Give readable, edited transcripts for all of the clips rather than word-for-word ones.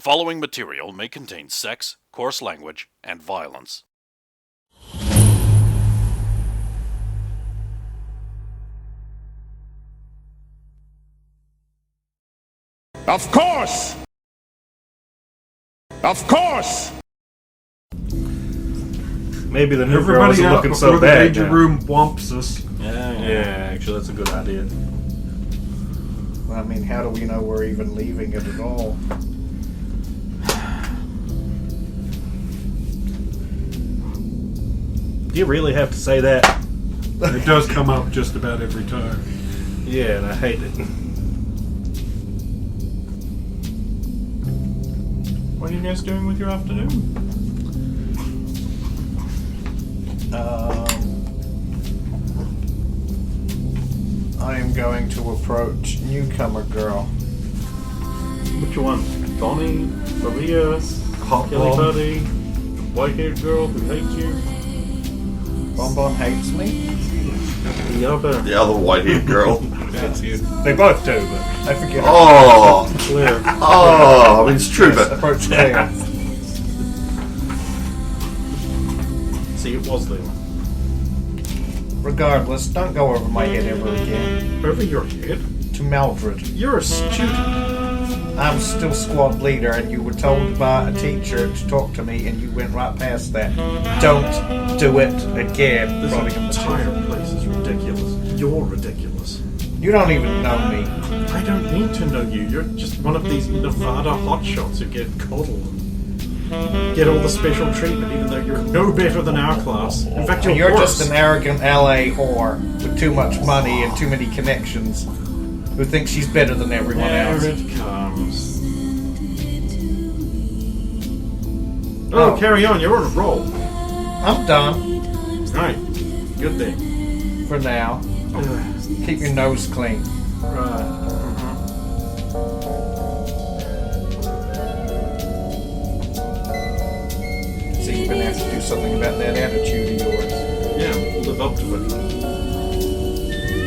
following material may contain sex, coarse language, and violence. Of course! Of course! Maybe the new girls are looking so the bad danger now. room whomps us. Yeah, actually, that's a good idea. Well, I mean, how do we know we're even leaving it at all? Do you really have to say that? It does come up just about every time. Yeah, and I hate it. What are you guys doing with your afternoon? I am going to approach newcomer girl. Which one? Bonnie? Maria? Hot Kelly Bomb. Buddy? White-haired girl who hates you? Bonbon hates me? The other. The other white-haired girl. That's you. They both do, but I forget. Oh! Claire. Oh! I mean, it's true, but... Approach Claire. See, it was Leila. Regardless, don't go over my head ever again. Over your head? To Mildred. You're a student. I'm still squad leader, and you were told by a teacher to talk to me, and you went right past that. Don't do it again. This Running in the entire tube. place is ridiculous. You're ridiculous. You don't even know me. I don't need to know you. You're just one of these Nevada hotshots who get coddled and get all the special treatment, even though you're no better than our class. In fact, you're worse. just an arrogant LA whore with too much money and too many connections who thinks she's better than everyone There else. it comes. Oh, carry on. You're on a roll. I'm done Right. Good thing. for now. Keep your nose clean. Right. So you're gonna have to do something about that attitude of yours. Yeah, live up to it.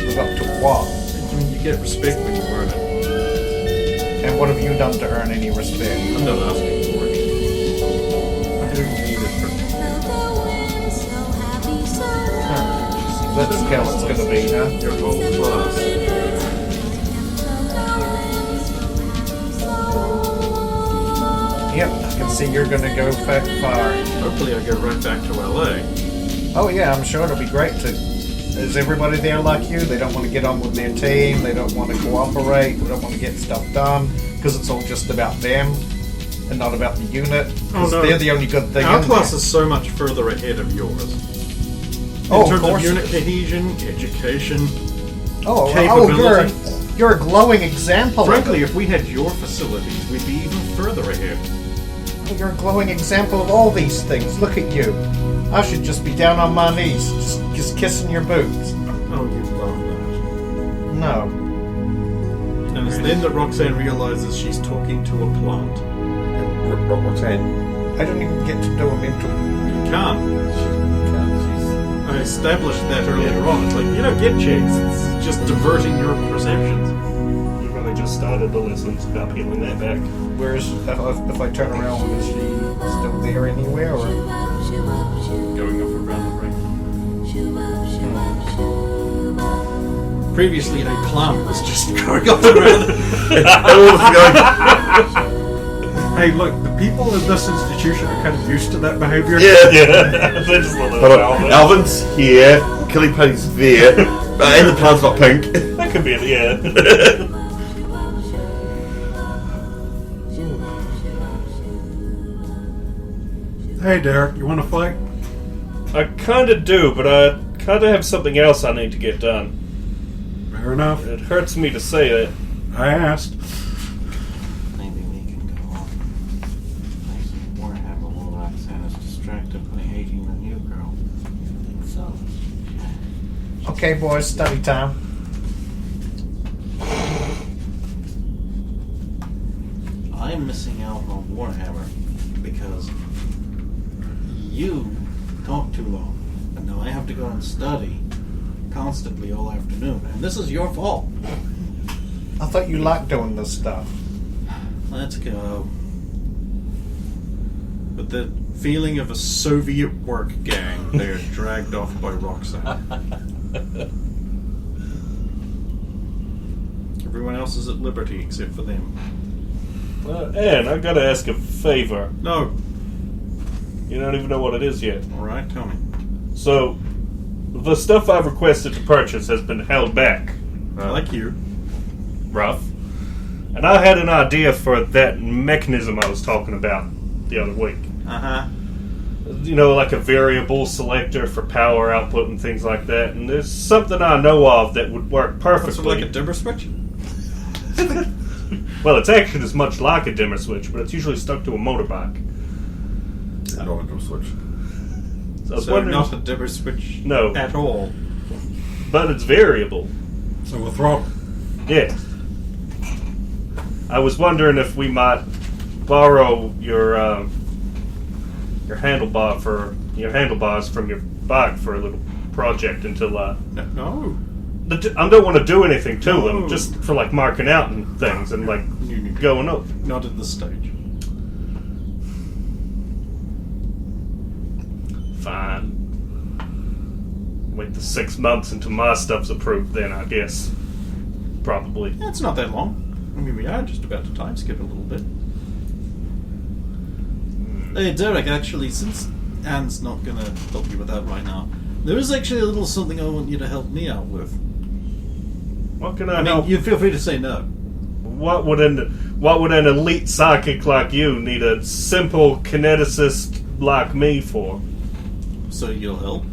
Live up to what? I mean, you get respect when you earn it. And what have you done to earn any respect? I'm not asking for it. I don't need it for... That's how it's gonna be, huh? Your whole class. Yep, I can see you're gonna go far. Hopefully I go right back to LA. Oh yeah, I'm sure it'll be great to... Is everybody there like you? They don't want to get on with their team, they don't want to cooperate, they don't want to get stuff done, because it's all just about them, and not about the unit. Because they're the only good thing Our in class there. is so much further ahead of yours. Oh, In terms of course unit it is. cohesion, education, Oh, capability. you're a glowing example. Frankly, if we had your facilities, we'd be even further ahead. You're a glowing example of all these things. Look at you. I should just be down on my knees, just kissing your boots. Oh, you love that. No. And it's then that Roxanne realizes she's talking to a plant. Roxanne, I don't even get to do a mental. You can't. I established that earlier on. It's like, you don't get checks. It's just diverting your perceptions. You really just started the lessons about peeling that back. Whereas if I turn around, is she still there anywhere? Or Going off around the ring. Previously, a plant was just going off around. Hey, look, the people in this institution are kind of used to that behavior. Yeah. They just love Hold on. Alvin's here, Killy Putty's there, and the plant's not pink. That could be it, yeah. Hey, Derek, you want to fight? I kind of do, but I kind of have something else I need to get done. Fair enough. It hurts me to say it. I asked. Maybe we can go on. Play some Warhammer while Roxanne is distracted by hating the new girl. So, okay, boys, study time. I'm missing out on Warhammer because you talk too long. And now I have to go and study constantly all afternoon. And this is your fault. I thought you liked doing this stuff. Let's go. With the feeling of a Soviet work gang, they are dragged off by Roxanne. Everyone else is at liberty except for them. Anne, I've got to ask a favor. No. You don't even know what it is yet. Alright, tell me. So, the stuff I've requested to purchase has been held back. Like you. Rough. And I had an idea for that mechanism I was talking about the other week. Uh-huh. You know, like a variable selector for power output and things like that. And there's something I know of that would work perfectly. Sort of like a dimmer switch? Well, it's actually as much like a dimmer switch, but it's usually stuck to a motorbike. Not a dimmer switch. So I was So wondering, not a dimmer switch No. at all. but it's variable. So we'll throw. Yeah. I was wondering if we might borrow your handlebars from your bike for a little project until No. I don't want to do anything to No. them, just for like marking out and things and like going up. Not at this stage. Fine. Wait the 6 months until my stuff's approved, then I guess. Probably. It's not that long. I mean, we are just about to time skip a little bit. Hey, Derek, actually, since Anne's not going to help you with that right now, there is actually a little something I want you to help me out with. What can I I mean, help? you feel free to say no. What would an elite psychic like you need a simple kineticist like me for? So you'll help?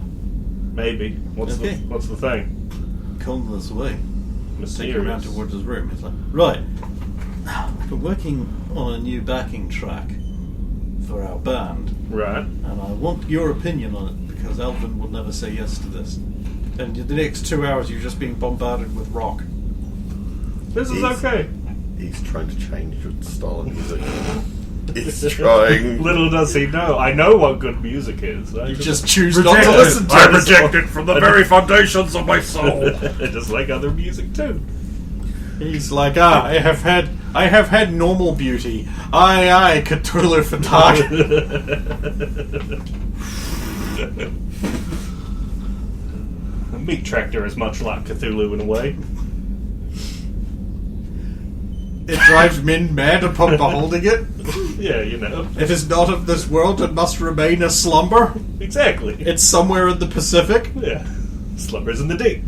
Maybe. What's Okay. the thing? Come this way. Take him around Mysterious. towards his room. He's like, right. I've been working on a new backing track for our band, Right. and I want your opinion on it because Alvin will never say yes to this. And the next 2 hours, you're just being bombarded with rock. This is Yes. okay. He's trying to change your style of music. He's trying. Little does he know. I know what good music is. You just choose not to listen to I it. reject it from the very foundations of my soul. I just like other music too. He's like, I have had normal beauty. Aye, Cthulhu Fatah. The meat tractor is much like Cthulhu in a way. It drives men mad upon beholding it. Yeah, you know. It is not of this world, it must remain a slumber. Exactly. It's somewhere in the Pacific. Yeah. Slumbers in the deep.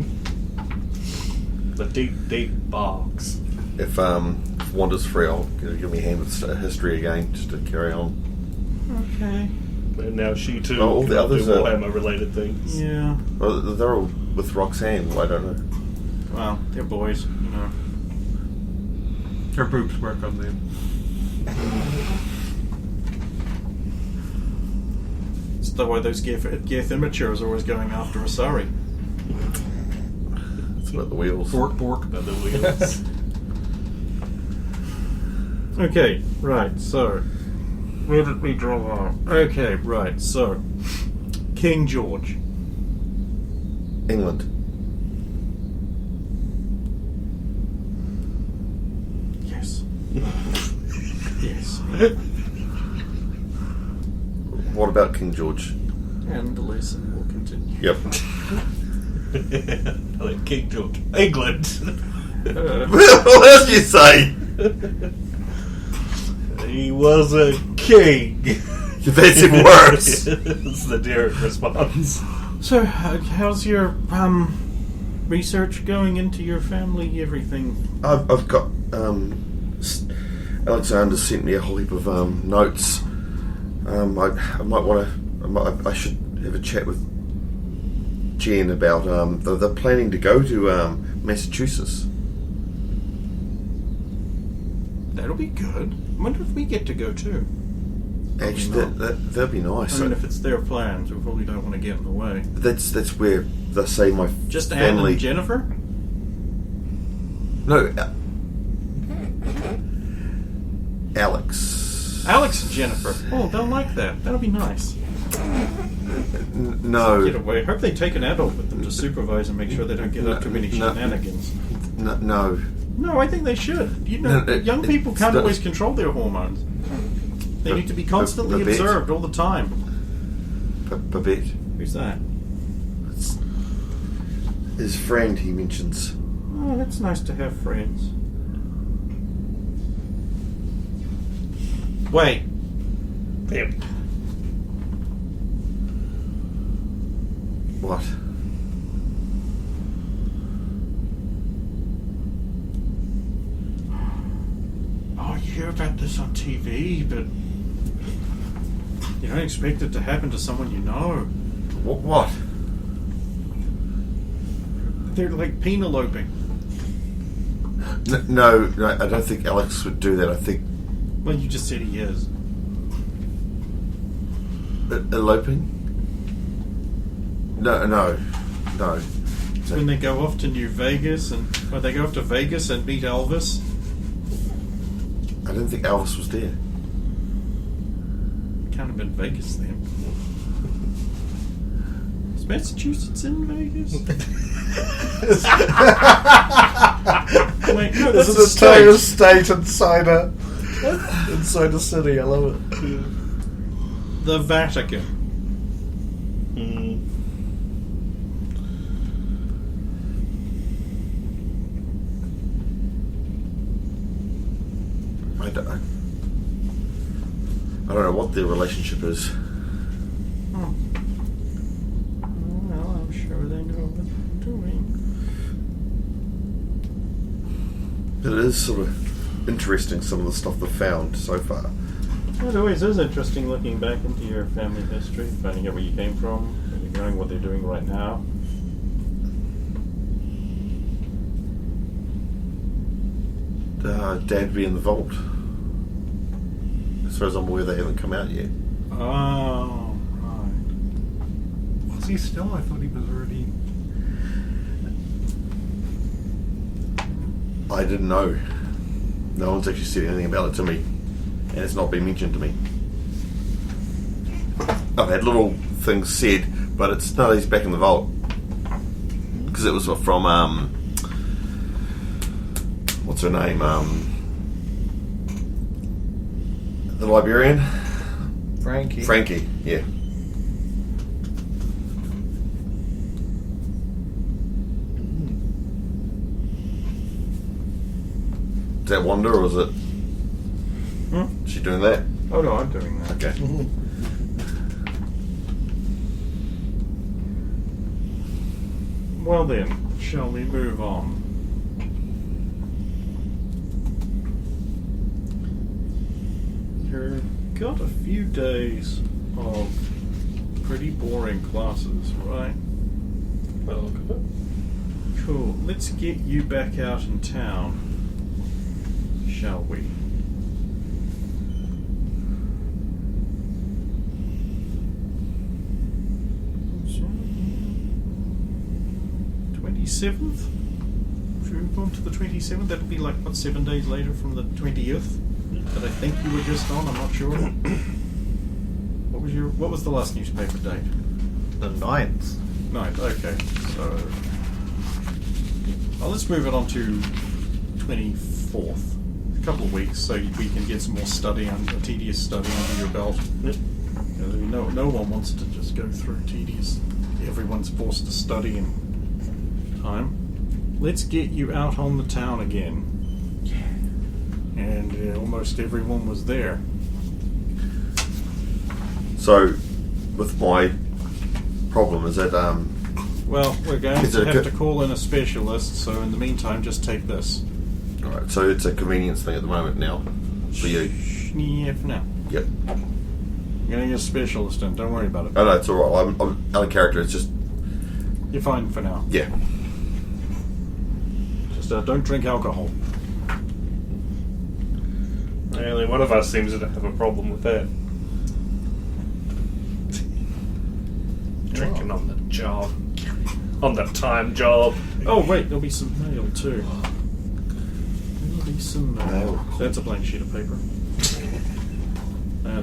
The deep, deep bogs. If Wanda's free, I'll give me a hand with history again, just to carry on. Okay. And now she too Oh, all can the others do are- Warhammer related things. Yeah. Well, they're all with Roxanne. I don't know. Well, they're boys, you know. Her boobs work on them. It's the way those Geth immatures are always going after Asari. It's about the wheels. Bork. Other wheels. Okay, right, so. Where did we draw off? Okay, right, so. King George. England. Yes. Yes. What about King George? And the lesson will continue. Yep. I like King George. England. What else do you say? He was a king. That's even worse. That's the Derek response. So, how's your research going into your family, everything? I've got Alexander sent me a whole heap of notes. I might want to. I should have a chat with Jen about they're planning to go to Massachusetts. That'll be good. I wonder if we get to go too. Actually, that'd be nice. I mean, if it's their plans, we probably don't want to get in the way. That's where they say my Just Anne family. and Jennifer? No, Alex. Alex and Jennifer. Oh, they'll like that. That'll be nice. No, Get away. Hope they take an adult with them to supervise and make sure they don't get up to any No. shenanigans. no. No, I think they should. You know, No, young people can't it's- always control their hormones. They need to be constantly Babette. observed all the time. Babette. Who's that? It's his friend he mentions. Oh, it's nice to have friends. Wait. Yep. What? Oh, you hear about this on TV, but you don't expect it to happen to someone you know. What? They're like penaloping. No, I don't think Alex would do that. I think Well, you just said he is. eloping. No. It's when they go off to New Vegas or they go off to Vegas and meet Elvis. I don't think Elvis was there. Can't have been Vegas then. Is Massachusetts in Vegas? Wait, no, that's This a is an entire state. state inside a city. I love it. The Vatican. I don't know what their relationship is. Well, I'm sure they know what they're doing. It is sort of interesting, some of the stuff they've found so far. It always is interesting looking back into your family history, finding out where you came from, and knowing what they're doing right now. Dad be in the vault. As far as I'm aware, they haven't come out yet. Oh, right. Was he still? I thought he was already. I didn't know. No one's actually said anything about it to me, and it's not been mentioned to me. I've had little things said, but it's no, he's back in the vault because it was from what's her name? The librarian, Frankie. Yeah. Is that Wanda or is it? Is she doing that? Oh no, I'm doing that. Okay. Well then, shall we move on? You've got a few days of pretty boring classes, right? Well, look at it. Cool. Let's get you back out in town, shall we? th? Should we move on to the 27th? That'll be like, what, 7 days later from the 20th? That I think you were just on, I'm not sure. What was the last newspaper date? The 9th. 9th, okay. So, let's move it on to 24th. A couple of weeks, so we can get some more tedious study under your belt. Yep. No one wants to just go through tedious. Everyone's forced to study in time. Let's get you out on the town again. And almost everyone was there. So, with my problem is that well, we're going Is to it a have co- to call in a specialist, so in the meantime, just take this. alright, so it's a convenience thing at the moment now for you. Yeah, for now. Yep. I'm going to get a specialist in, don't worry about it. Oh no, it's alright. I'm out of character. It's just You're fine for now. yeah. Just don't drink alcohol. Only one of us seems to have a problem with that. Drinking on the job. On the time job. Oh, wait, there'll be some mail too. There'll be some mail. Mail. That's a blank sheet of paper.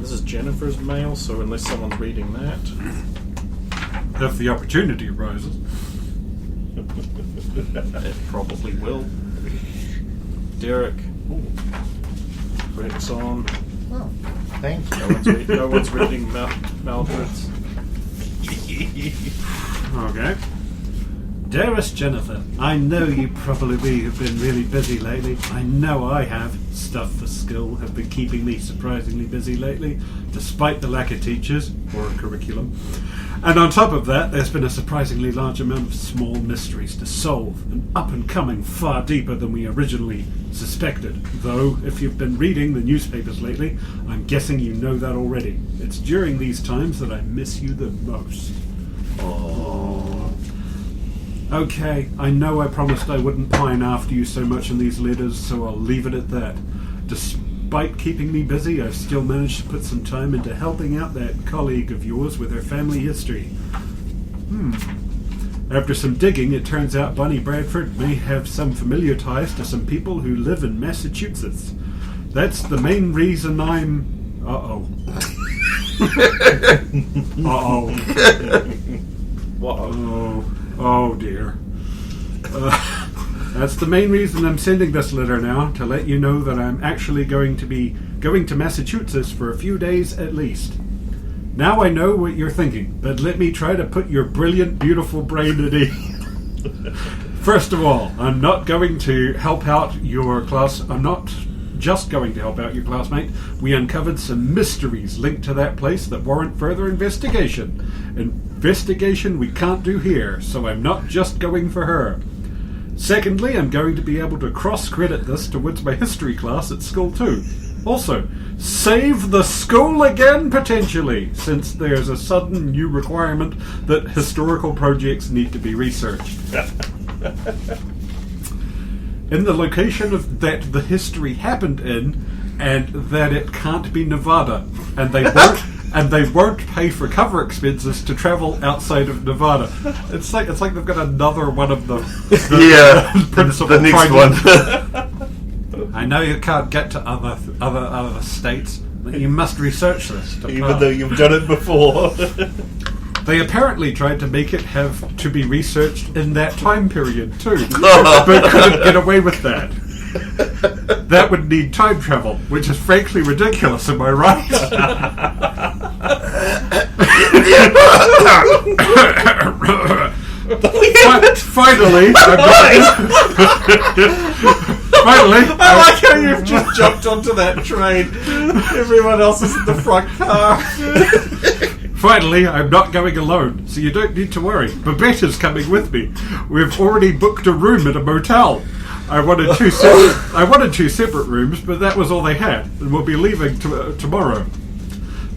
This is Jennifer's mail, so unless someone's reading that. If the opportunity arises. It probably will. Derek. Rick's on. Oh, Thank you. No one's reading Maldred's. Okay. Dearest Jennifer, I know you probably have been really busy lately. I know I have. Stuff for school have been keeping me surprisingly busy lately, despite the lack of teachers or a curriculum. And on top of that, there's been a surprisingly large amount of small mysteries to solve, and up and coming far deeper than we originally suspected. Though, if you've been reading the newspapers lately, I'm guessing you know that already. It's during these times that I miss you the most. Okay, I know I promised I wouldn't pine after you so much in these letters, so I'll leave it at that. Despite keeping me busy, I've still managed to put some time into helping out that colleague of yours with her family history. After some digging, it turns out Bunny Bradford may have some familiar ties to some people who live in Massachusetts. That's the main reason I'm... Uh-oh. Oh dear. That's the main reason I'm sending this letter now, to let you know that I'm actually going to be going to Massachusetts for a few days at least. Now I know what you're thinking, but let me try to put your brilliant, beautiful brain at ease. First of all, I'm not going to help out your class. I'm not just going to help out your classmate. We uncovered some mysteries linked to that place that warrant further investigation. Investigation we can't do here, so I'm not just going for her. Secondly, I'm going to be able to cross-credit this towards my history class at school too. Also, save the school again, potentially, since there's a sudden new requirement that historical projects need to be researched. In the location of that the history happened in, and that it can't be Nevada, and they won't pay for cover expenses to travel outside of Nevada. It's like they've got another one of the principal the next one. I know you can't get to other states, but you must research this. Even though you've done it before. They apparently tried to make it have to be researched in that time period too, but couldn't get away with that. That would need time travel, which is frankly ridiculous, am I right? Finally, I like how you've just jumped onto that train. Everyone else is in the front car. Finally, I'm not going alone, so you don't need to worry. Babette is coming with me. We've already booked a room at a motel. I wanted two separate rooms, but that was all they had, and we'll be leaving tomorrow.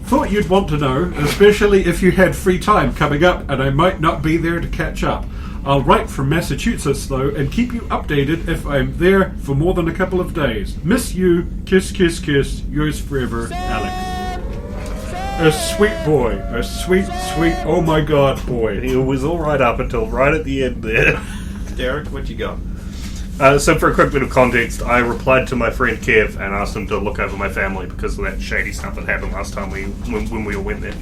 Thought you'd want to know, especially if you had free time coming up, and I might not be there to catch up. I'll write from Massachusetts, though, and keep you updated if I'm there for more than a couple of days. Miss you. Kiss, kiss, kiss. Yours forever, Alex. A sweet boy. A sweet, sweet, oh my god boy. He was alright up until right at the end there. Derek, what you got? So for a quick bit of context, I replied to my friend Kev and asked him to look over my family because of that shady stuff that happened last time when we all went there.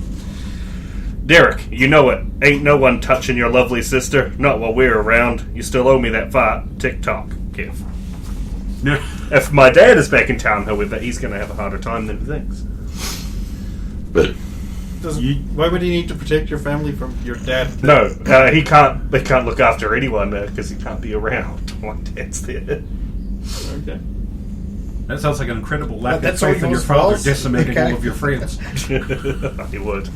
Derek, you know it. Ain't no one touching your lovely sister. Not while we're around. You still owe me that fart. Tick-tock, Kev. If my dad is back in town, however, he's going to have a harder time than he thinks. But why would he need to protect your family from your dad? No, he can't. They can't look after anyone because he can't be around when Dad's there. Okay. That sounds like an incredible lack of That's faith in all your yours father was? decimating Okay. all of your friends. He would.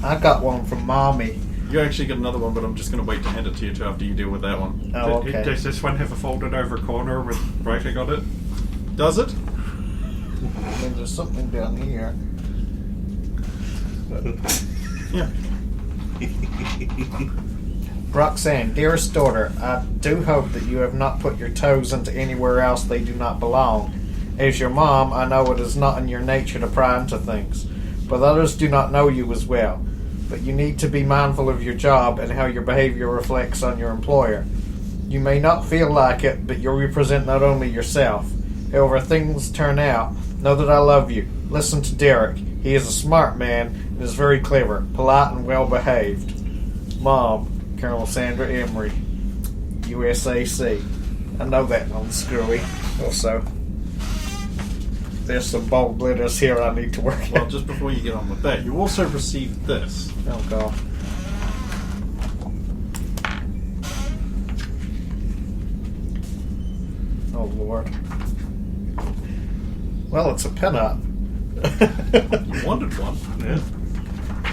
I got one from Mommy. You actually got another one, but I'm just going to wait to hand it to you two after you deal with that one. Oh, okay. Does this one have a folded over corner with writing on it? Does it? And there's something down here. Yeah. Roxanne, dearest daughter, I do hope that you have not put your toes into anywhere else they do not belong. As your mom, I know it is not in your nature to pry into things, but others do not know you as well. But you need to be mindful of your job and how your behavior reflects on your employer. You may not feel like it, but you represent not only yourself. However things turn out, know that I love you. Listen to Derek. He is a smart man and is very clever, polite, and well-behaved. Mom, Colonel Sandra Emery, USAC. I know that on Screwy, also. There's some bold letters here I need to work Well, on. just before you get on with that, you also received this. Oh, God. Oh, Lord. Well, it's a pinup. You wanted one. Yeah.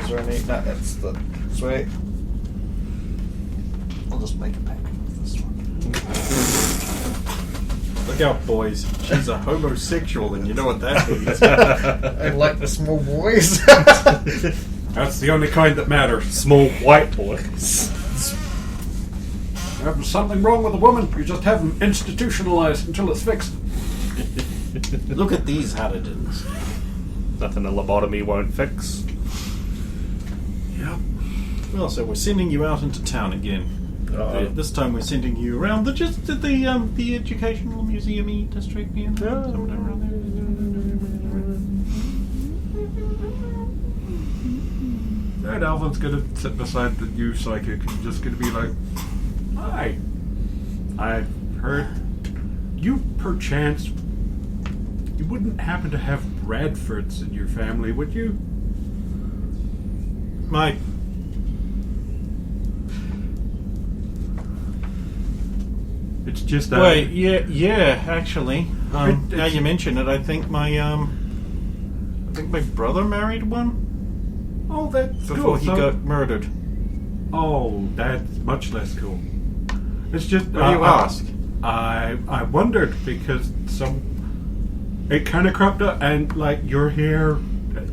Is there any... No, that's the... Sweet. I'll just make a pack of this one. Look out, boys. She's a homosexual, and you know what that means. I like the small boys. That's the only kind that matters. Small white boys. If there's something wrong with a woman, you just have them institutionalized until it's fixed. Look at these harridans. Nothing a lobotomy won't fix. Yep. Well, so we're sending you out into town again. This time we're sending you around the educational museum-y district. Somewhere around there. That Alvin's gonna sit beside the new psychic and just gonna be like, "Hi, I've heard you perchance you wouldn't happen to have Bradfords in your family, would you?" My It's just that. wait, yeah, actually. Now It's- you mention it, I think my brother married one Oh, that's before cool. he So- got murdered. Oh, that's much less cool. It's just What do you ask? I wondered because it kind of cropped up, and like your hair,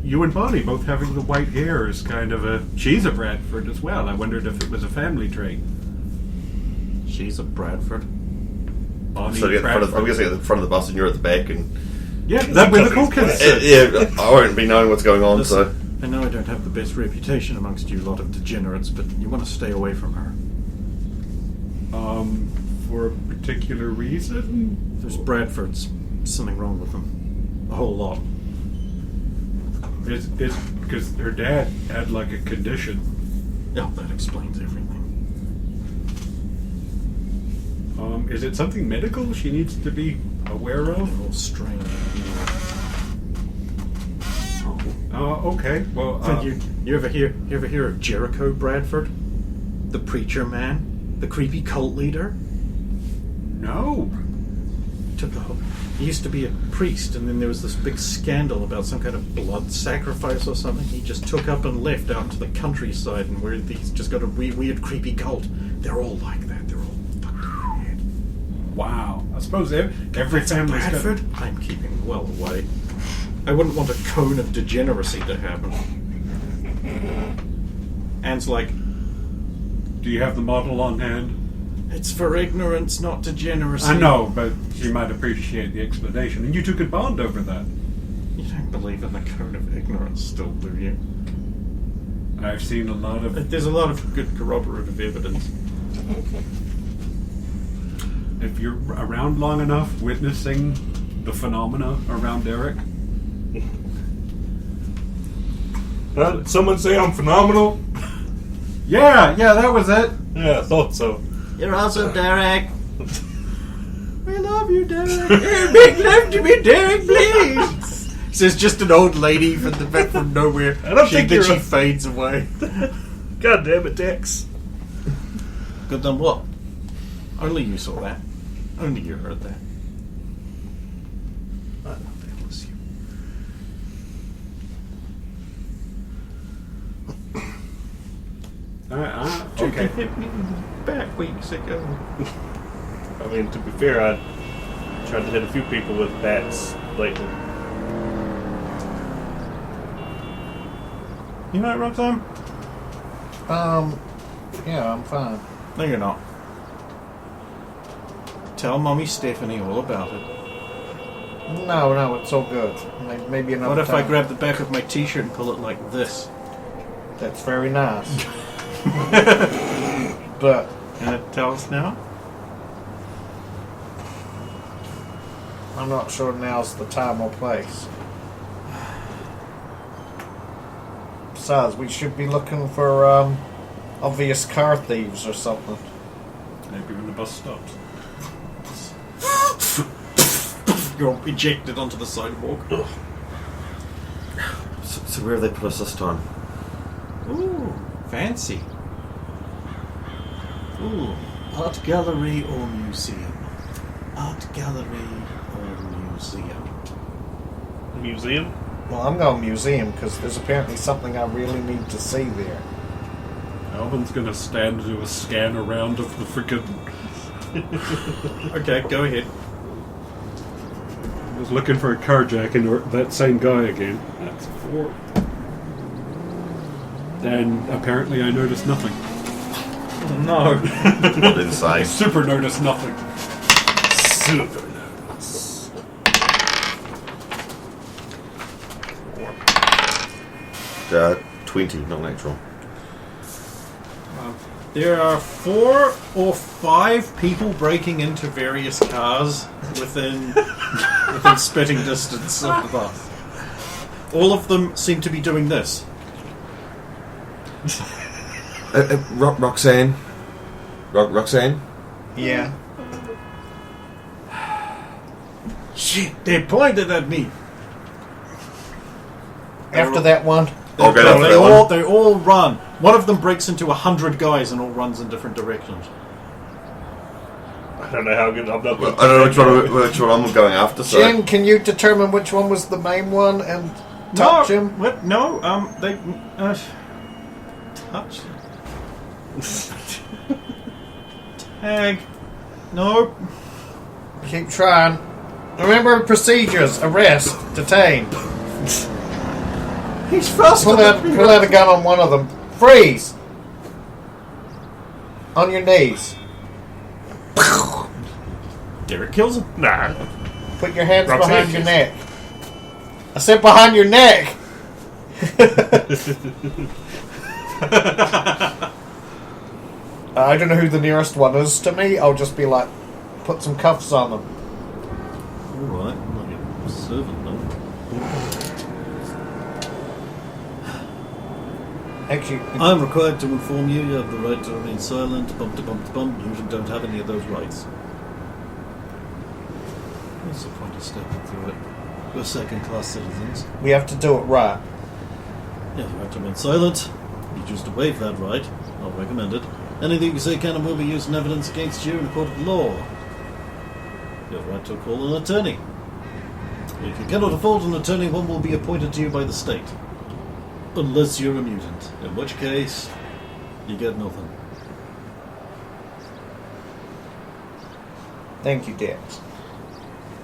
you and Bonnie both having the white hair is kind of a. She's a Bradford as well. I wondered if it was a family trait. She's a Bradford. Bonnie So I'm Bradford. guessing at the front of the bus and you're at the back, and Yeah, that's where the cool kids sit. yeah, I won't be knowing what's going on. Listen, So I know I don't have the best reputation amongst you lot of degenerates, but you want to stay away from her. For a particular reason. There's Bradfords. Something wrong with them. A whole lot. It's because her dad had like a condition. Oh, that explains everything. Is it something medical she needs to be aware They're of? all strange. Okay. Well, You ever hear of Jericho Bradford? The preacher man? The creepy cult leader? no. He used to be a priest, and then there was this big scandal about some kind of blood sacrifice or something. He just took up and left out into the countryside, and where he's just got a weird creepy cult. They're all like that. They're all fucking weird. Wow. I suppose every That's a family's got. Bradford? I'm keeping well away. I wouldn't want a cone of degeneracy to happen. Anne's like, Do you have the model on hand? it's for ignorance, not degeneracy. I know, but she might appreciate the explanation. And you two could bond over that. You don't believe in the cone of ignorance still, do you? I've seen a lot of. There's a lot of good corroborative evidence. If you're around long enough, witnessing the phenomena around Derek. Someone say I'm phenomenal? Yeah, that was it. Yeah, I thought so. You're awesome, Derek. We love you, Derek. Make love to me, Derek, please. Says just an old lady from nowhere. I don't think you're she a- fades away. God damn it, Dex. Good done what? Only you saw that. Only you heard that. I know that was you. Okay. You hit me in the back weeks ago. I mean, to be fair, I tried to hit a few people with bats lately. You know it, Roxanne? Yeah, I'm fine. No, you're not. Tell Mommy Stephanie all about it. No, it's all good. Maybe another What if time. I grab the back of my t-shirt and pull it like this? That's very nice. But Can it tell us now? I'm not sure now's the time or place. Besides, we should be looking for obvious car thieves or something. Maybe when the bus stops. You're ejected onto the sidewalk. So where have they put us this time? Ooh, fancy. Ooh, art gallery or museum? Art gallery or museum? Museum? Well, I'm going museum because there's apparently something I really need to see there. Alvin's going to stand and do a scan around of the freaking... Okay, go ahead. I was looking for a carjacking or that same guy again. That's 4. And apparently I noticed nothing. No. What did it say? Super noticed nothing. Super. 20, not natural. There are 4 or 5 people breaking into various cars within spitting distance of the bus. All of them seem to be doing this. Roxanne? Roxanne? Yeah. Shit, they pointed at me. After that one, I'll go down for that one. They all run. One of them breaks into 100 guys and all runs in different directions. I don't know how good I'm not. I don't know which one I'm going after. So. Jim, can you determine which one was the main one and touch him? What? No, they touch. Tag. Nope. Keep trying. Remember procedures: arrest, detain. He's faster Pull out a gun on one of them. Freeze. On your knees. Derek kills him. Nah. Put your hands Roxanne behind your kills neck. I said behind your neck. I don't know who the nearest one is to me. I'll just be like, put some cuffs on them. Alright, I'm not your servant though. Actually, I'm required to inform you you have the right to remain silent. Bump to bump to bump. You don't have any of those rights. What's the point of stepping through it? We're second-class citizens. we have to do it right. You have the right to remain silent. If you choose to waive that right, I'll recommend it. Anything you say can and will be used in evidence against you in a court of law. You have the right to call an attorney. If you cannot afford an attorney, one will be appointed to you by the state. Unless you're a mutant, in which case, you get nothing. Thank you, Dex.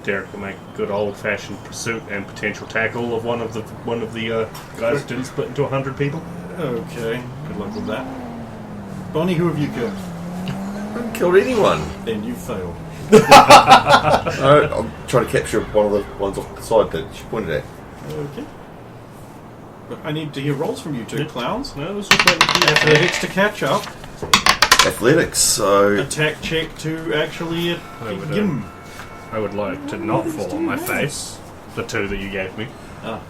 Derek will make good old-fashioned pursuit and potential tackle of one of the guys who didn't split into 100 people. Okay, good luck with that. Bonnie, who have you killed? I haven't killed anyone. Then you failed. I'm trying to capture one of the ones off the side that she pointed at. Okay. But I need to hear rolls from you two clowns. No, this was waiting for you. Athletics to catch up. Athletics, so... Attack check to actually I would like to not fall on my face. The 2 that you gave me.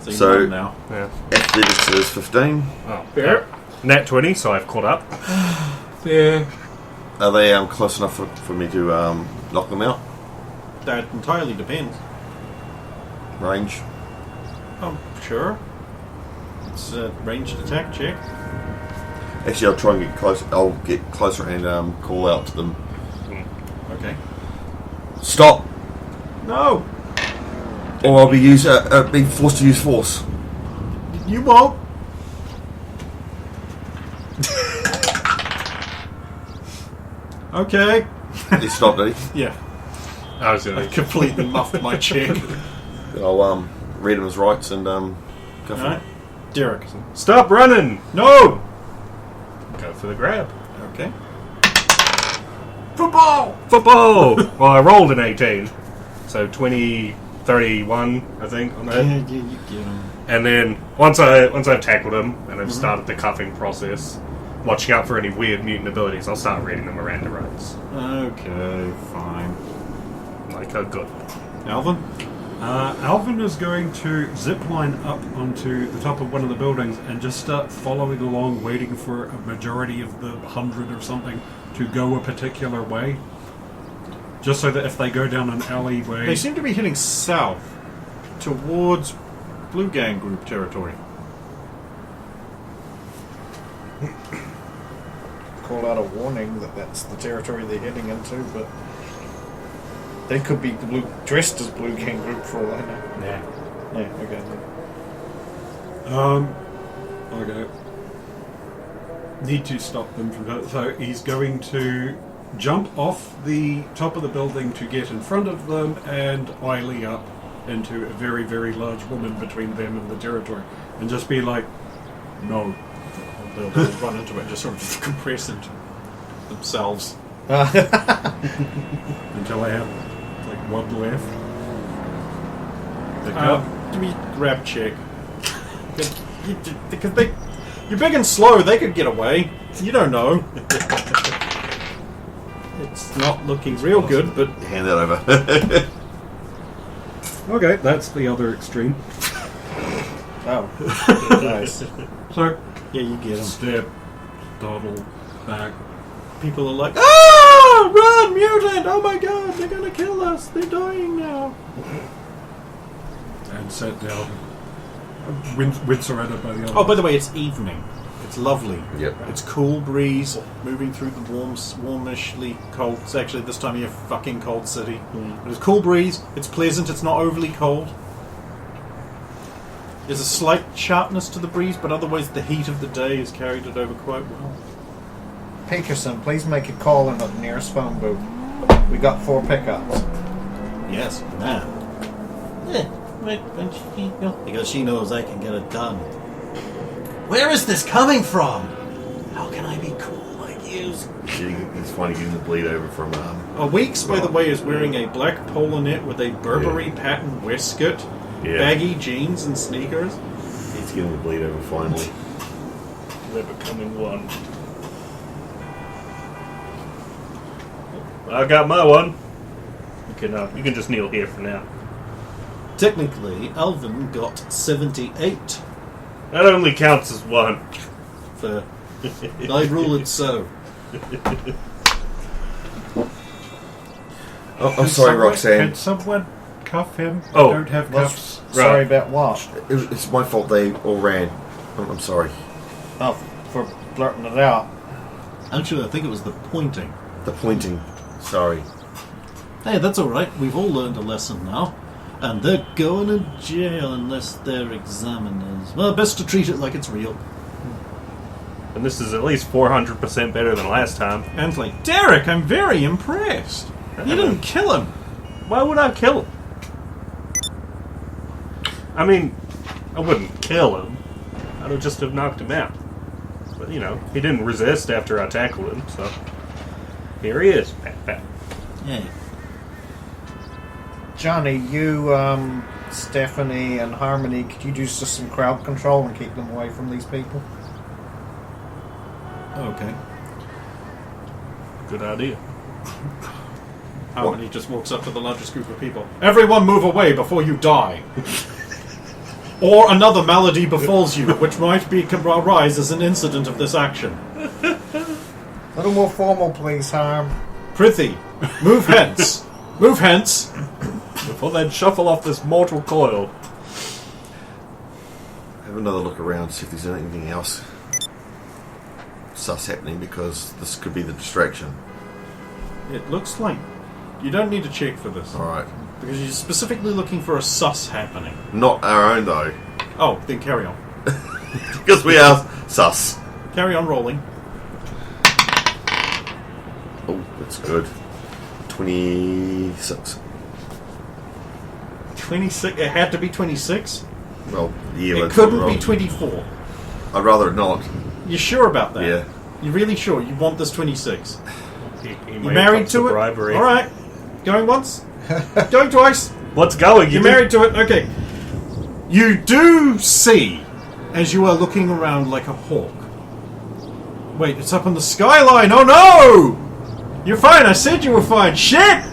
So So- you won now. Yeah. Athletics is 15. Oh, Fair. Nat 20, so I've caught up. Fair. Are they close enough for me to knock them out? That entirely depends. Range? Oh, sure. It's a ranged attack check. Actually, I'll try and get close. I'll get closer and call out to them. Okay. Stop! No! Or I'll be forced to use force. You won't! Okay. He stopped, did he? Yeah. I was I going to... completely muffed my check. I'll read him his rights and go for Alright. it. Derek. Stop running! No! Go for the grab. Okay. Football! Football! Well, I rolled an 18. So 20, 31, I think, on that. Yeah, you get him. And then once I've tackled him and I've started the cuffing process, watching out for any weird mutant abilities, I'll start reading the Miranda rights. Okay, fine. Like a good. Alvin? Alvin is going to zipline up onto the top of one of the buildings and just start following along, waiting for a majority of the 100 or something to go a particular way. Just so that if they go down an alleyway... They seem to be heading south towards Blue Gang Group territory. Call out a warning that that's the territory they're heading into, but they could be dressed as Blue Gang Group for all I know. Nah. Yeah, okay. Okay. Need to stop them from that. So he's going to jump off the top of the building to get in front of them and oily up into a very, very large woman between them and the territory. And just be like, no. They'll run into it and just sort of compress into themselves. Until I have like one left. Give me a grab check. Because you're big and slow, they could get away. You don't know. It's not looking real good, but... Hand that over. Okay, that's the other extreme. Oh, nice. So, Yeah, you get them. step, dawdle, back. People are like, ah! Run, mutant! Oh my god, they're gonna kill us! They're dying now! And sit down. With surrounded by the other. Oh, by the way, it's evening. It's lovely. Yep. It's cool breeze moving through the warmishly cold. It's actually this time of year fucking cold city. But it's cool breeze. It's pleasant. It's not overly cold. There's a slight sharpness to the breeze, but otherwise the heat of the day has carried it over quite well. Peterson, please make a call in the nearest phone booth. We got 4 pickups. Yes, now. Because she knows I can get it done. Where is this coming from? How can I be cool like you? It's funny getting the bleed over from... Weeks, by the way, is wearing a black polo net with a Burberry pattern waistcoat, baggy jeans and sneakers. He's getting the bleed over finally. They're becoming one. I got my one. You can just kneel here for now. Technically, Alvin got 78. That only counts as one. For I rule it so. Oh, I'm sorry, Roxanne. Can someone cuff him? Oh, I don't have cuffs. Sorry about what? It's my fault they all ran. I'm sorry. Oh, for blurting it out. Actually, I think it was the pointing. The pointing. Sorry. Hey, that's alright. We've all learned a lesson now. And they're going to jail unless they're examiners. Well, best to treat it like it's real. And this is at least 400% better than last time. And like, Derek, I'm very impressed. You didn't kill him. Why would I kill him? I mean, I wouldn't kill him. I'd have just have knocked him out. But, you know, he didn't resist after I tackled him, so... Here he is. Pat, pat. Hey. Johnny, you, Stephanie, and Harmony, could you do just some crowd control and keep them away from these people? Okay. Good idea. Harmony just walks up to the largest group of people. Everyone move away before you die. Or another malady befalls you, which might arise as an incident of this action. A little more formal, please, Harm. Prithee, move hence. Move hence. Before they shuffle off this mortal coil. Have another look around, see if there's anything else sus happening, because this could be the distraction. It looks like you don't need to check for this. Alright. Because you're specifically looking for a sus happening. Not our own, though. Oh, then carry on. Because we are sus. Carry on rolling. Oh, that's good. 26. 26. It had to be 26? Well, yeah, It that's couldn't wrong. be 24. I'd rather not. You sure about that? Yeah. You really sure you want this 26? He You may married have to it? bribery. Alright. Going once? Going twice? What's going? You're married to it? Okay. You do see, as you are looking around like a hawk. Wait, it's up on the skyline! Oh no! You're fine, I said you were fine. Shit!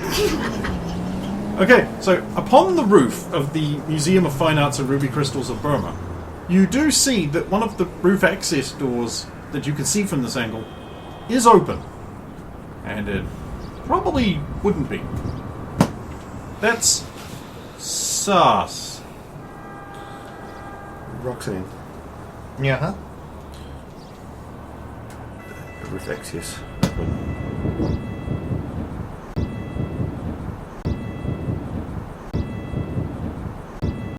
Okay, so upon the roof of the Museum of Fine Arts and Ruby Crystals of Burma, you do see that one of the roof access doors that you can see from this angle is open. And it Probably wouldn't be. That's sus. Roxanne. Yeah, huh? With Axios.